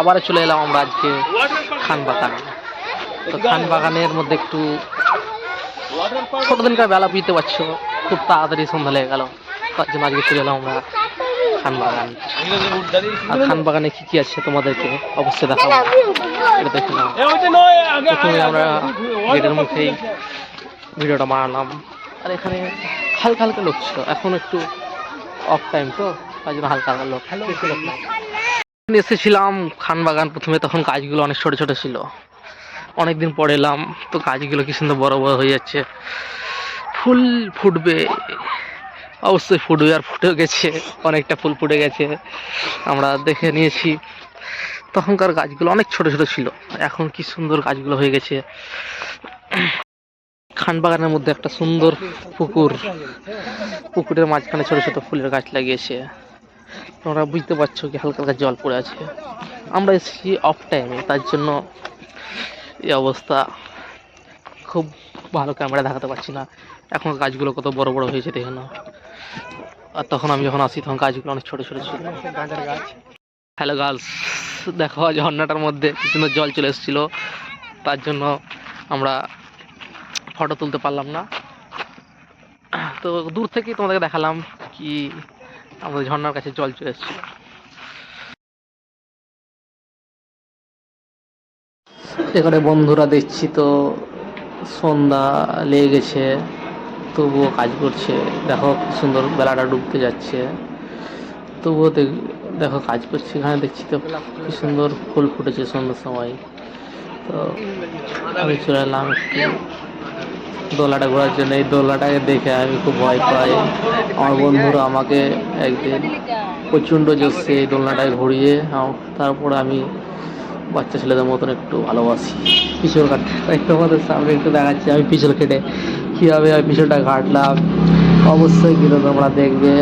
আবার চলে এলাম আমরা আজকে খানবাগানে। তো খানবাগানের মধ্যে একটু ছোট দিনকার বেলা বুঝতে পারছো, খুব তাড়াতাড়ি সন্ধ্যা লেগে গেল। তার জন্য আজকে চলে এলাম আমরা খানবাগান। আর খানবাগানে কি কি আছে তোমাদেরকে অবশ্যই দেখাবো, এটা দেখে নাও। প্রথমে আমরা গেটের মুখেই ভিডিওটা বানালাম। আর এখানে হালকা হালকা লোক ছিল, এখন একটু অফ টাইম তো তাই জন্য হালকা হালকা লোক। এসেছিলাম খানবাগান প্রথমে, তখন গাছগুলো অনেক ছোট ছোট ছিল। অনেকদিন পরে এলাম, তো গাছগুলো কি সুন্দর বড় বড় হয়ে যাচ্ছে, ফুল ফুটবে, অবশ্যই ফুটবে। আর ফুটেও গেছে, অনেকটা ফুল ফুটে গেছে, আমরা দেখে নিয়েছি। তখনকার গাছগুলো অনেক ছোট ছোট ছিল, এখন কি সুন্দর গাছগুলো হয়ে গেছে। খানবাগানের মধ্যে একটা সুন্দর পুকুর, পুকুরের মাঝখানে ছোট ছোট ফুলের গাছ লাগিয়েছে। তোমরা বুঝতে পারছো কি হালকা হালকা জল পড়ে আছে। আমরা এসেছি অফ টাইমে, তার জন্য এই অবস্থা। খুব ভালো ক্যামেরা দেখাতে পারছি না। এখন গাছগুলো কত বড় বড় হয়েছে দেখে না। আর তখন আমি যখন আসি তখন গাছগুলো অনেক ছোট ছোট ছিল। হ্যালো গার্লস, দেখো ঝর্ণাটার মধ্যে কি সুন্দর জল চলে এসেছিলো, তার জন্য আমরা ফটো তুলতে পারলাম না। তো দূর থেকেই তোমাদেরকে দেখালাম কি আমাদের ঝর্ণার কাছে জল চলে এসেছিল। এখানে বন্ধুরা দেখছি তো সন্ধ্যা লেগে গেছে, তবুও কাজ করছে। দেখো কি সুন্দর বেলাটা ডুবতে যাচ্ছে, তবুও দেখো কাজ করছে। এখানে দেখছি তো কি সুন্দর ফুল ফুটেছে সন্ধ্যার সময়। তো আমি চলে এলাম একটু দোলাটা ঘোরার জন্য। এই দোলাটাকে দেখে আমি খুব ভয় পাই। আমার বন্ধুরা আমাকে একদিন প্রচণ্ড জোরসে এই দোলনাটায় ঘুরিয়ে, তারপরে আমি বাচ্চা ছেলেদের মতন একটু ভালোবাসি পিছল কাটতে। একটু আমাদের সামনে একটু দেখাচ্ছি আমি পিছল কেটে কীভাবে আমি পিছলটা কাটলাম। অবশ্যই কিন্তু তোমরা দেখবে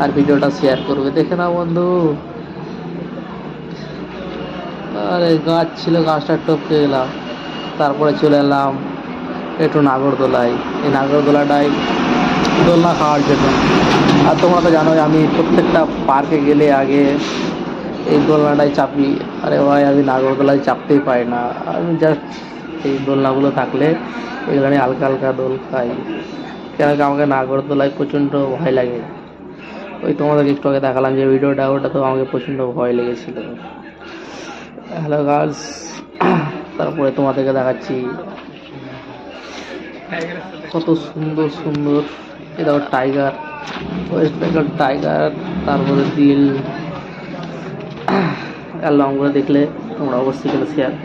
আর ভিডিওটা শেয়ার করবে, দেখে নাও বন্ধু। আরে গাছ ছিল, গাছটা টপকে গেলাম। তারপরে চলে এলাম একটু নাগরদোলায়। এই নাগরদোলাটাই দোলনা খাওয়ার জন্য। আর তোমরা তো জানোই আমি প্রত্যেকটা পার্কে গেলে আগে এই দোলনাটাই চাপি। আরে ভাই, আমি নাগরদোলায় চাপতেই পারি না। আমি জাস্ট এই দোলনাগুলো থাকলে এখানে হালকা হালকা দোল খাই, কেন কি আমাকে নাগরদোলায় প্রচণ্ড ভয় লাগে। ওই তোমাদেরকে একটু আগে দেখালাম যে ভিডিওটা, ওটা তো আমাকে প্রচণ্ড ভয় লেগেছিল। হ্যালো গার্লস, তারপরে তোমাদেরকে দেখাচ্ছি কত সুন্দর সুন্দর এটা টাইগার, ওয়েস্ট বেঙ্গল টাইগার, তারপরে দিল। আর লংগুলো দেখলে তোমরা অবশ্যই শেয়ার করো।